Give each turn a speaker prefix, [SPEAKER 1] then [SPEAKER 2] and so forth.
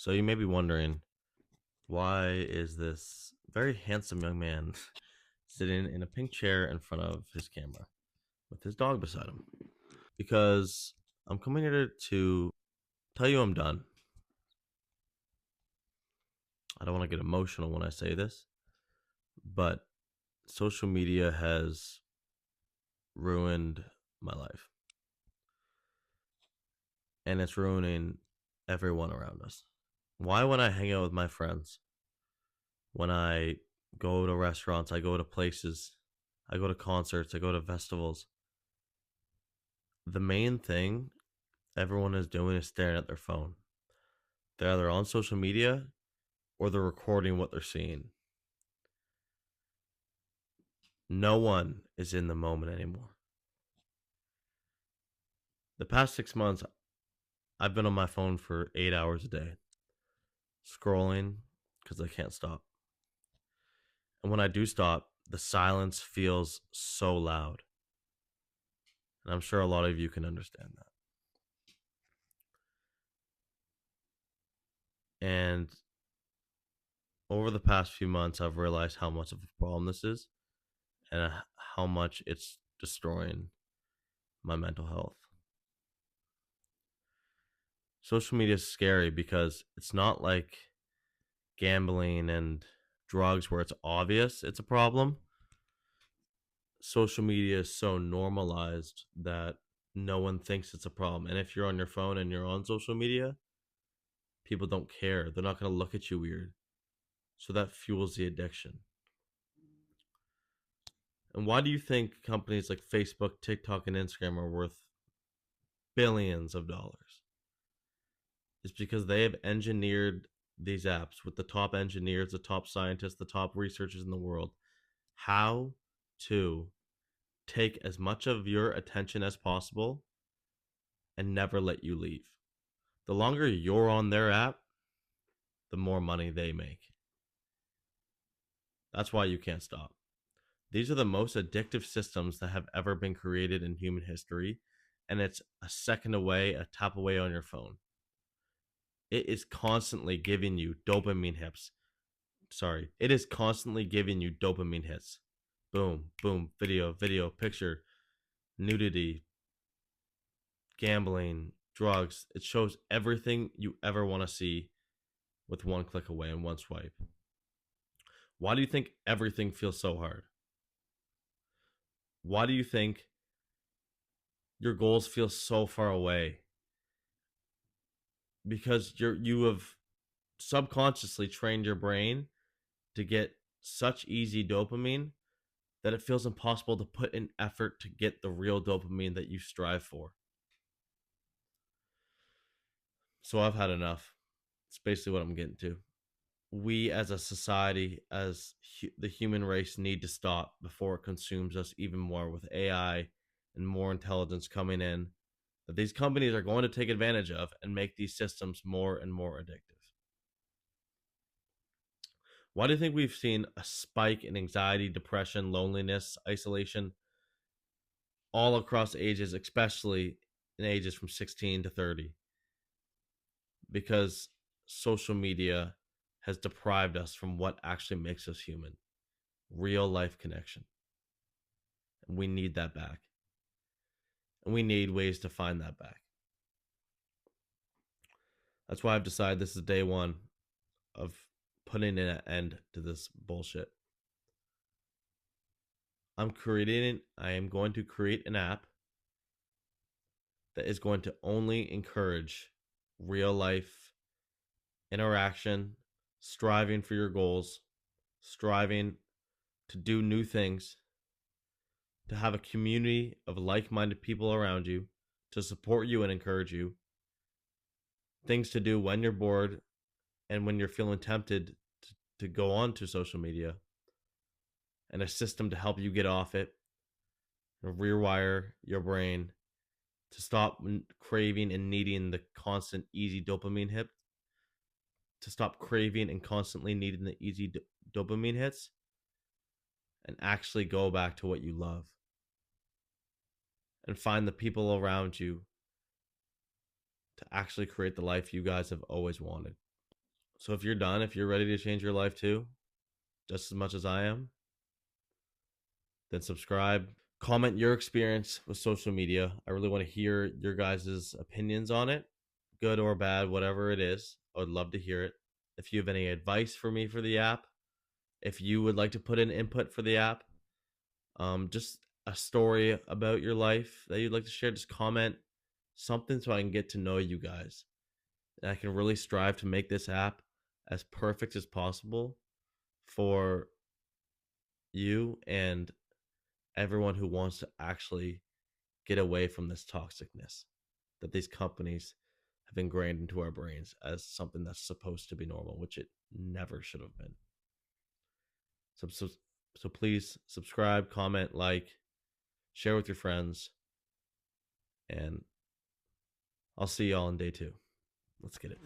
[SPEAKER 1] So you may be wondering, why is this very handsome young man sitting in a pink chair in front of his camera with his dog beside him? Because I'm coming here to tell you I'm done. I don't want to get emotional when I say this, but social media has ruined my life, and it's ruining everyone around us. Why, when I hang out with my friends, when I go to restaurants, I go to places, I go to concerts, I go to festivals, the main thing everyone is doing is staring at their phone. They're either on social media or they're recording what they're seeing. No one is in the moment anymore. The past 6 months, I've been on my phone for 8 hours a day, scrolling because I can't stop. And when I do stop, the silence feels so loud. And I'm sure a lot of you can understand that. And over the past few months, I've realized how much of a problem this is and how much it's destroying my mental health. Social media is scary because it's not like gambling and drugs where it's obvious it's a problem. Social media is so normalized that no one thinks it's a problem. And if you're on your phone and you're on social media, people don't care. They're not going to look at you weird. So that fuels the addiction. And why do you think companies like Facebook, TikTok, and Instagram are worth billions of dollars? It's because they have engineered these apps with the top engineers, the top scientists, the top researchers in the world, how to take as much of your attention as possible and never let you leave. The longer you're on their app, the more money they make. That's why you can't stop. These are the most addictive systems that have ever been created in human history, and it's a second away, a tap away on your phone. It is constantly giving you dopamine hits. Sorry, it is constantly giving you dopamine hits. Boom, boom, video, video, picture, nudity, gambling, drugs. It shows everything you ever want to see with one click away and one swipe. Why do you think everything feels so hard? Why do you think your goals feel so far away? Because you have subconsciously trained your brain to get such easy dopamine that it feels impossible to put in effort to get the real dopamine that you strive for. So I've had enough. It's basically what I'm getting to. We as a society, as the human race, need to stop before it consumes us even more with AI and more intelligence coming in that these companies are going to take advantage of and make these systems more and more addictive. Why do you think we've seen a spike in anxiety, depression, loneliness, isolation all across ages, especially in ages from 16 to 30? Because social media has deprived us from what actually makes us human, real life connection. And we need that back. And we need ways to find that back. That's why I've decided this is day one of putting an end to this bullshit. I am going to create an app that is going to only encourage real life interaction, striving for your goals, striving to do new things, to have a community of like minded people around you, to support you and encourage you, things to do when you're bored and when you're feeling tempted to go on to social media, and a system to help you get off it and rewire your brain to stop craving and needing the constant easy dopamine hit, to stop craving and constantly needing the easy dopamine hits, and actually go back to what you love and find the people around you to actually create the life you guys have always wanted. So if you're done, if you're ready to change your life too, just as much as I am, then subscribe. Comment your experience with social media. I really want to hear your guys' opinions on it, good or bad, whatever it is. I would love to hear it. If you have any advice for me for the app, if you would like to put in input for the app, just a story about your life that you'd like to share, just comment something so I can get to know you guys. And I can really strive to make this app as perfect as possible for you and everyone who wants to actually get away from this toxicness that these companies have ingrained into our brains as something that's supposed to be normal, which it never should have been. So please subscribe, comment, like, share with your friends, and I'll see y'all on day 2. Let's get it.